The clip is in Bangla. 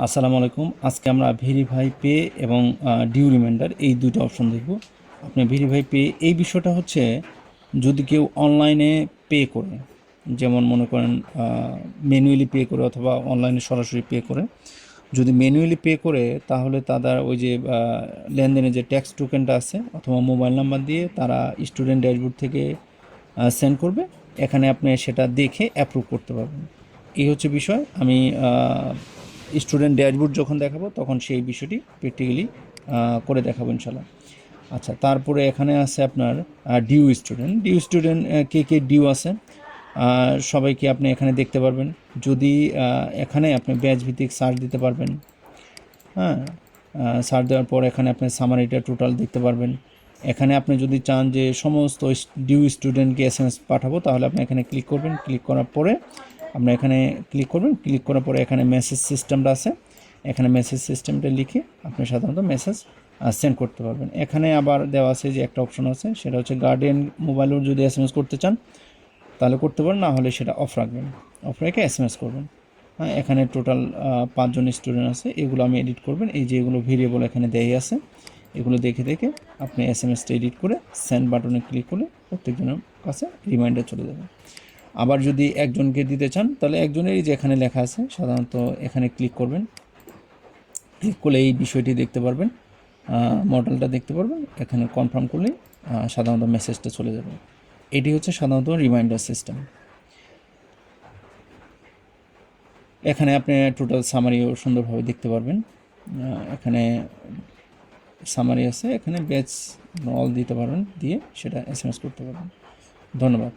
আসসালামু আলাইকুম। আজকে আমরা ভেরিফাই পে এবং ডিউ রিমাইন্ডার এই দুটো অপশন দেখব। আপনি ভেরিফাই পে এই বিষয়টা হচ্ছে যদি কেউ অনলাইনে পে করে, যেমন মনে করেন ম্যানুয়ালি পে করে অথবা অনলাইনে সরাসরি পে করে। যদি ম্যানুয়ালি পে করে তাহলে তাদের ওই যে লেনদেনের যে ট্যাক্স টোকেনটা আছে অথবা মোবাইল নাম্বার দিয়ে তারা স্টুডেন্ট ড্যাশবোর্ড থেকে সেন্ড করবে। এখানে আপনি সেটা দেখে অ্যাপ্রুভ করতে পারবেন। এই হচ্ছে বিষয়। আমি স্টুডেন্ট ড্যাশবোর্ড যখন দেখাবো তখন সেই বিষয়টি প্র্যাকটিক্যালি করে দেখাবো ইনশাল্লাহ। আচ্ছা, তারপরে এখানে আছে আপনার ডিউ স্টুডেন্ট কে কে ডিউ আছে সবাইকে আপনি এখানে দেখতে পারবেন। যদি এখানে আপনি ব্যাচ ভিত্তিক সার্চ দিতে পারবেন। হ্যাঁ, সার্চ দেওয়ার পর এখানে আপনি সামারিটা টোটাল দেখতে পারবেন। এখানে আপনি যদি চান যে সমস্ত ডিউ স্টুডেন্টকে এসএমএস পাঠাবো তাহলে আপনি এখানে ক্লিক করবেন। ক্লিক করার পরে আপনি এখানে ক্লিক করবেন। ক্লিক করার পরে এখানে মেসেজ সিস্টেমটা আছে, এখানে মেসেজ সিস্টেমটা লিখে আপনি সাধারণত মেসেজ সেন্ড করতে পারবেন। এখানে আবার দেওয়া আছে যে একটা অপশন আছে, সেটা হচ্ছে গার্ডিয়ান মোবাইলেও যদি এসএমএস করতে চান তাহলে করতে পারেন, না হলে সেটা অফ রাখবেন, অফ রেখে এসএমএস করবেন। হ্যাঁ, এখানে টোটাল 5 জন স্টুডেন্ট আছে, এগুলো আমি এডিট করবেন। এই যে এগুলো ভেরিয়েবল এখানে দেয় আছে, এগুলো দেখে দেখে আপনি এসএমএসটা এডিট করে সেন্ড বাটনে ক্লিক করলে প্রত্যেকজনের কাছে রিমাইন্ডার চলে যাবে। আবার যদি একজনকে দিতে চান তাহলে একজনেরই যে এখানে লেখা আছে সাধারণত এখানে ক্লিক করবেন। ক্লিক করলে এই বিষয়টি দেখতে পারবেন, মডেলটা দেখতে পারবেন। এখানে কনফার্ম করলেই সাধারণত মেসেজটা চলে যাবে। এটি হচ্ছে সাধারণত রিমাইন্ডার সিস্টেম। এখানে আপনি টোটাল সামারিও সুন্দরভাবে দেখতে পারবেন। এখানে সামারি আছে, এখানে ব্যাচ অল দিতে পারবেন, দিয়ে সেটা এসএমএস করতে পারবেন। ধন্যবাদ।